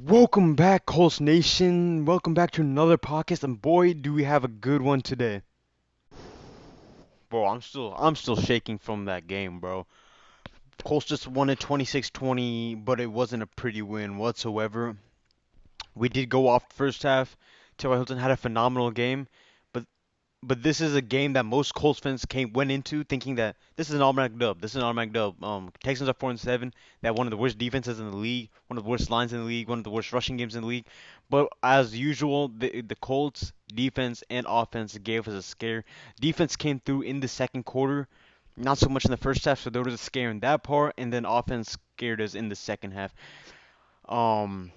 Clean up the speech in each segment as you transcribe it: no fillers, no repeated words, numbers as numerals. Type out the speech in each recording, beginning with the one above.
Welcome back, Colts Nation. Welcome back to another podcast, and boy, do we have a good one today. Bro, I'm still shaking from that game, bro. Colts just won it 26-20, but it wasn't a pretty win whatsoever. We did go off the first half. T.Y. Hilton had a phenomenal game, but this is a game that most Colts fans went into thinking that this is an automatic dub. This is an automatic dub. Texans are 4-7. They have one of the worst defenses in the league, one of the worst lines in the league, one of the worst rushing games in the league. But as usual, the Colts defense and offense gave us a scare. Defense came through in the second quarter, not so much in the first half. So there was a scare in that part, and then offense scared us in the second half. Um,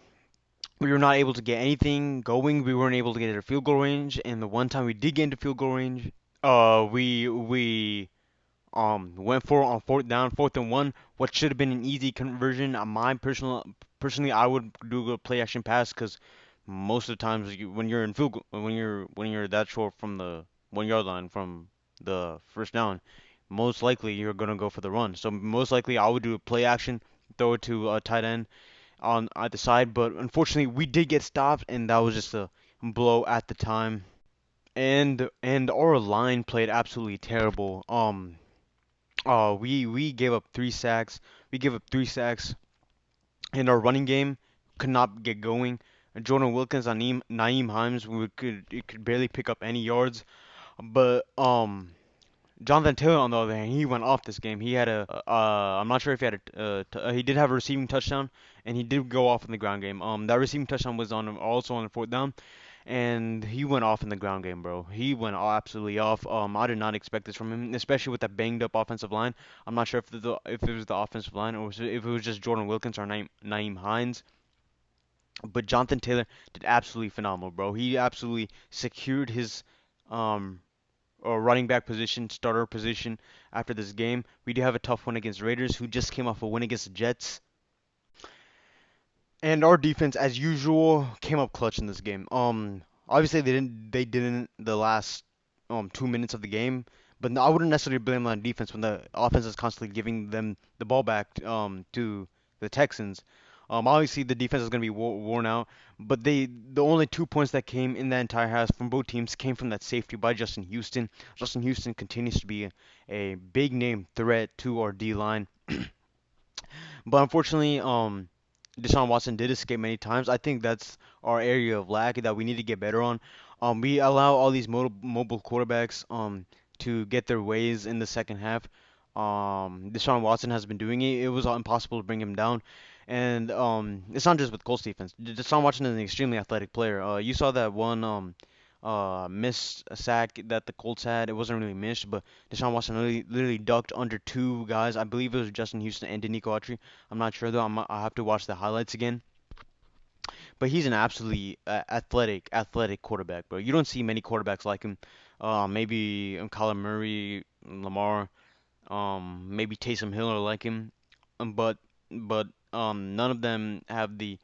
we were not able to get anything going. We weren't able to get into field goal range, and the one time we did get into field goal range, we went for it on fourth down, 4th and 1, what should have been an easy conversion. Personally, I would do a play action pass because most of the times when you're in field goal, when you're that short from the 1 yard line from the first down, most likely you're gonna go for the run. So most likely I would do a play action, throw it to a tight end on either side, but unfortunately we did get stopped, and that was just a blow at the time. And our line played absolutely terrible. We gave up 3 sacks. We gave up 3 sacks, and our running game could not get going. Jordan Wilkins, Naeem Himes, we could barely pick up any yards. But Jonathan Taylor, on the other hand, he went off this game. He had I'm not sure if he had he did have a receiving touchdown, and he did go off in the ground game. That receiving touchdown was also on the fourth down, and he went off in the ground game, bro. He went absolutely off. I did not expect this from him, especially with that banged up offensive line. I'm not sure if it was the offensive line or if it was just Jordan Wilkins or Naeem Hines. But Jonathan Taylor did absolutely phenomenal, bro. He absolutely secured his um running back position, starter position after this game. We do have a tough one against Raiders, who just came off a win against the Jets. And our defense, as usual, came up clutch in this game. Obviously they didn't the last 2 minutes of the game, but I wouldn't necessarily blame on defense when the offense is constantly giving them the ball back to the Texans. Obviously the defense is going to be worn out, but the only 2 points that came in that entire half from both teams came from that safety by Justin Houston. Justin Houston continues to be a big name threat to our D line. But unfortunately, Deshaun Watson did escape many times. I think that's our area of lack that we need to get better on. We allow all these mobile quarterbacks to get their ways in the second half. Deshaun Watson has been doing it. It was impossible to bring him down. And it's not just with Colts defense. Deshaun Watson is an extremely athletic player. You saw that one missed sack that the Colts had. It wasn't really missed, but Deshaun Watson literally ducked under two guys. I believe it was Justin Houston and Denico Autry. I'm not sure though. I'll have to watch the highlights again. But he's an absolutely athletic quarterback, bro. You don't see many quarterbacks like him. Maybe Kyler Murray, Lamar, maybe Taysom Hill are like him, but none of them have the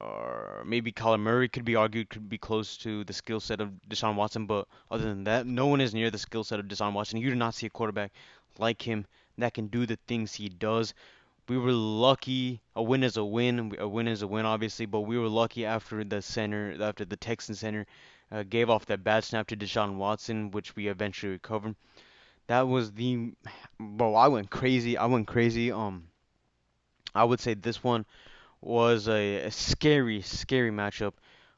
or maybe Kyler Murray could be argued could be close to the skill set of Deshaun Watson, but other than that, no one is near the skill set of Deshaun Watson. You do not see a quarterback like him that can do the things he does. We were lucky. A win is a win. A win is a win, obviously, but we were lucky after the Texan center gave off that bad snap to Deshaun Watson, which we eventually recovered. That was the, bro. I went crazy. I went crazy. I would say this one was a scary matchup.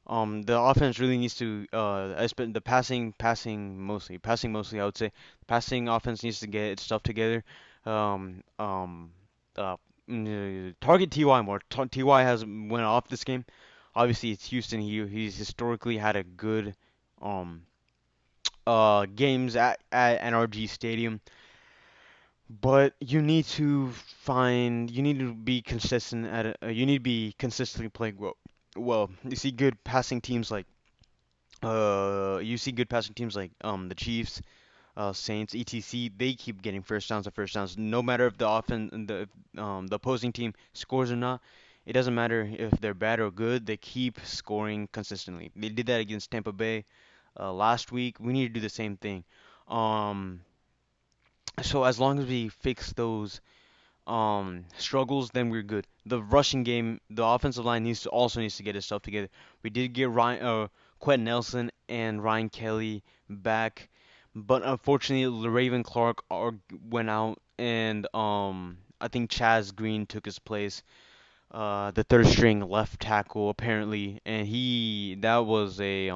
The offense really needs to the passing mostly. I would say passing offense needs to get its stuff together. Um, um, uh, Target Ty more. Ty has went off this game. Obviously, it's Houston. He's historically had a good um games at NRG Stadium. But you need to be consistent you need to be consistently playing well. Well, you see good passing teams like the Chiefs, Saints, etc. They keep getting first downs, no matter if the opposing team scores or not. It doesn't matter if they're bad or good. They keep scoring consistently. They did that against Tampa Bay last week. We need to do the same thing. Um, so as long as we fix those struggles, then we're good. the rushing game, the offensive line needs to get its stuff together. We did get Quentin Nelson and Ryan Kelly back, but unfortunately, Raven Clark went out, and I think Chaz Green took his place, the third string left tackle apparently, and that was a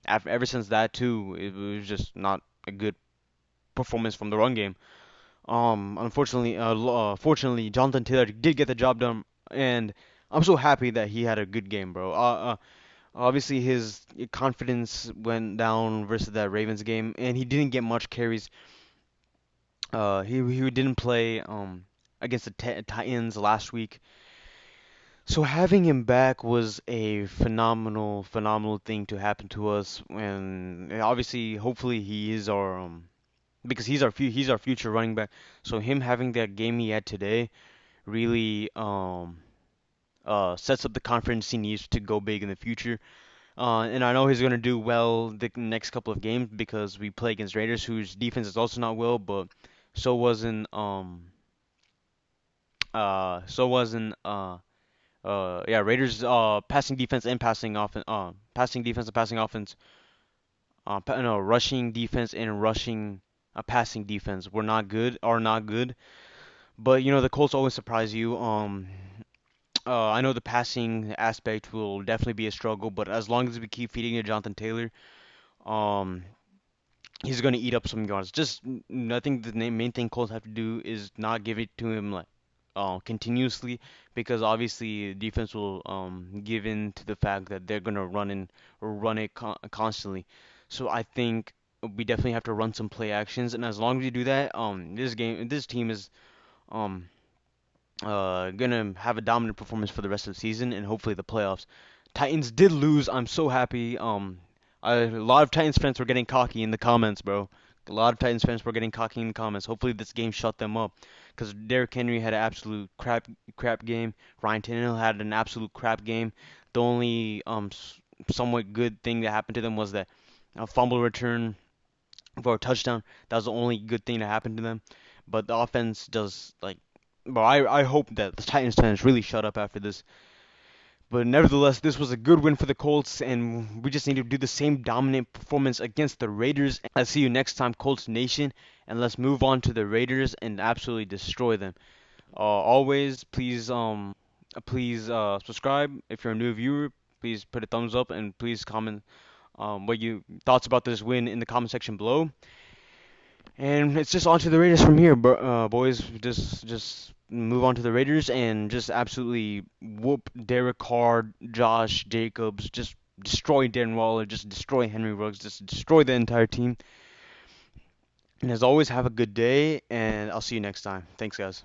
ever since that too, it was just not a good performance from the run game. Fortunately, Jonathan Taylor did get the job done, and I'm so happy that he had a good game, bro. Obviously his confidence went down versus that Ravens game, and he didn't get much carries. He didn't play against the Titans last week, so having him back was a phenomenal thing to happen to us. And obviously, hopefully, he is our because he's our future running back. So him having that game he had today really sets up the confidence he needs to go big in the future. And I know he's gonna do well the next couple of games because we play against Raiders, whose defense is also not well, but so wasn't so wasn't yeah, Raiders passing defense and passing defense and passing offense, no, rushing defense and rushing passing defense were not good, are not good. But the Colts always surprise you. I know the passing aspect will definitely be a struggle, but as long as we keep feeding it Jonathan Taylor, um, he's going to eat up some yards. I think the main thing Colts have to do is not give it to him like continuously, because obviously defense will give in to the fact that they're going to run it constantly. So I think we definitely have to run some play actions, and as long as we do that, this team is um gonna have a dominant performance for the rest of the season and hopefully the playoffs. Titans did lose. I'm so happy. A lot of Titans fans were getting cocky in the comments, bro. A lot of Titans fans were getting cocky in the comments. Hopefully this game shut them up, because Derrick Henry had an absolute crap game. Ryan Tannehill had an absolute crap game. The only somewhat good thing that happened to them was that a fumble return for a touchdown. That was the only good thing that happened to them. But the offense does like. Well, I hope that the Titans fans really shut up after this. But nevertheless, this was a good win for the Colts, and we just need to do the same dominant performance against the Raiders. I'll see you next time, Colts Nation, and let's move on to the Raiders and absolutely destroy them. Always, please subscribe if you're a new viewer. Please put a thumbs up and please comment what you thoughts about this win in the comment section below. And it's just on to the Raiders from here, boys. Just move on to the Raiders and just absolutely whoop Derek Carr, Josh Jacobs, just destroy Darren Waller, just destroy Henry Ruggs, just destroy the entire team. And as always, have a good day, and I'll see you next time. Thanks, guys.